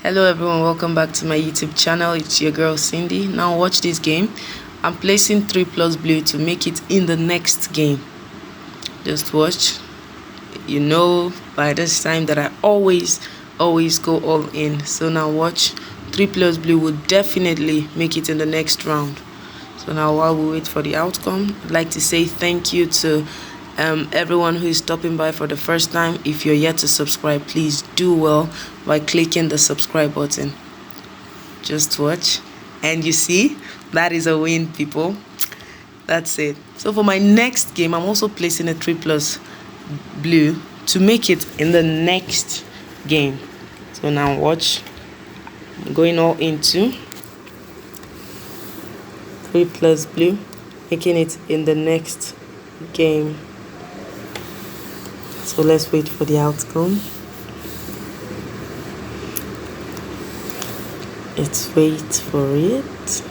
Hello everyone, welcome back to my YouTube channel. It's your girl Cindy. Now watch this game. I'm placing 3 plus blue to make it in the next game. Just watch. You know by this time that I always go all in. So now watch. 3 plus blue will definitely make it in the next round. So now while we wait for the outcome, I'd like to say thank you to everyone who is stopping by for the first time. If you're yet to subscribe, please do well by clicking the subscribe button. Just watch, and you see that is a win, people. That's it. So for my next game, I'm also placing a 3 plus blue to make it in the next game. So now watch. I'm going all into 3 plus blue, making it in the next game. So let's wait for the outcome. Let's wait for it.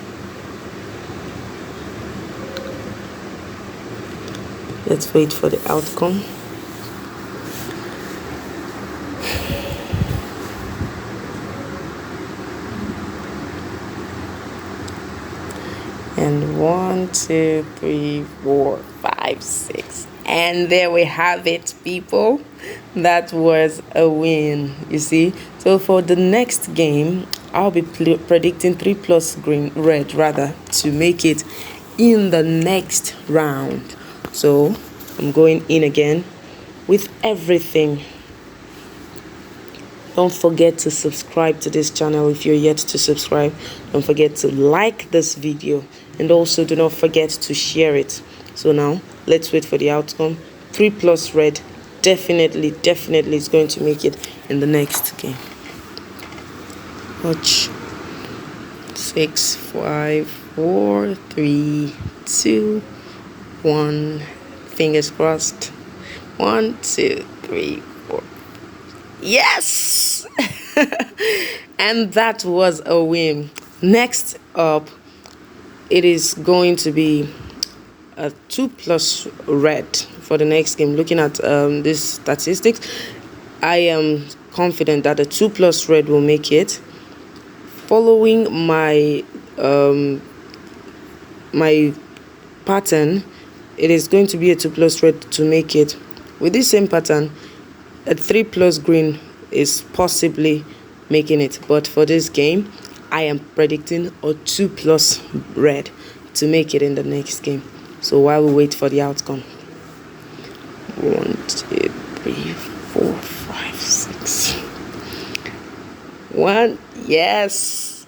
Let's wait for the outcome. And 1, 2, 3, 4, 5, 6. And there we have it, people. That was a win, you see. So for the next game, I'll be predicting 3 plus red rather to make it in the next round. So I'm going in again with everything. Don't forget to subscribe to this channel if you're yet to subscribe. Don't forget to like this video, and also do not forget to share it. So now let's wait for the outcome. 3 plus red definitely is going to make it in the next game. Watch. 6, 5, 4, 3, 2, 1. Fingers crossed. 1, 2, 3, 4. Yes! And that was a win. Next up, it is going to be a 2 plus red for the next game. Looking at these statistics, I am confident that the 2 plus red will make it. Following my my pattern, it is going to be a 2 plus red to make it. With this same pattern, a 3 plus green is possibly making it, but for this game I am predicting a 2 plus red to make it in the next game. So while we wait for the outcome, 1, 2, 3, 4, 5, 6. 1. Yes,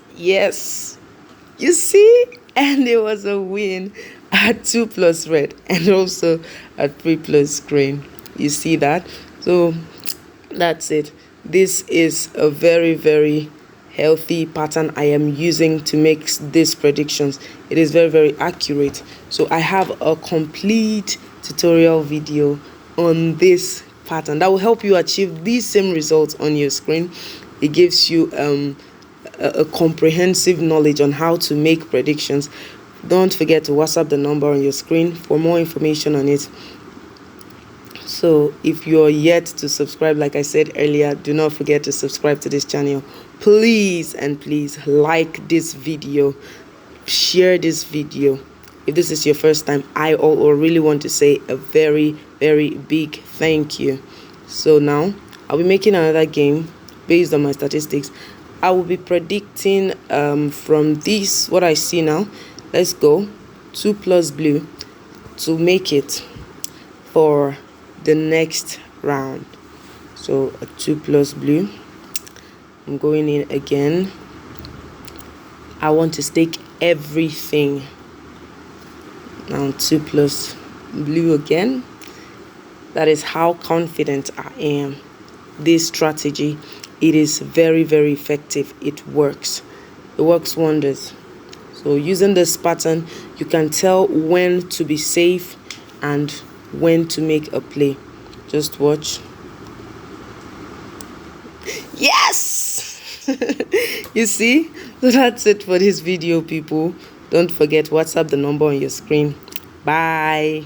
you see, and it was a win at 2 plus red and also at 3 plus green. You see that? So that's it. This is a very healthy pattern I am using to make these predictions. It is very accurate. So I have a complete tutorial video on this pattern that will help you achieve these same results on your screen. It gives you a comprehensive knowledge on how to make predictions. Don't forget to WhatsApp the number on your screen for more information on it. So if you're yet to subscribe, like I said earlier, do not forget to subscribe to this channel. Please like this video, share this video. If this is your first time, I really want to say a very big thank you. So now I'll be making another game based on my statistics. I will be predicting from this, what I see now. Let's go 2 plus blue to make it for the next round. So a 2 plus blue. I'm going in again. I want to stake everything. Now 2 plus blue again. That is how confident I am. This strategy, it is very effective. It works wonders. So using this pattern, you can tell when to be safe and when to make a play. Just watch. Yes! You see? So that's it for this video, people. Don't forget, WhatsApp the number on your screen. Bye.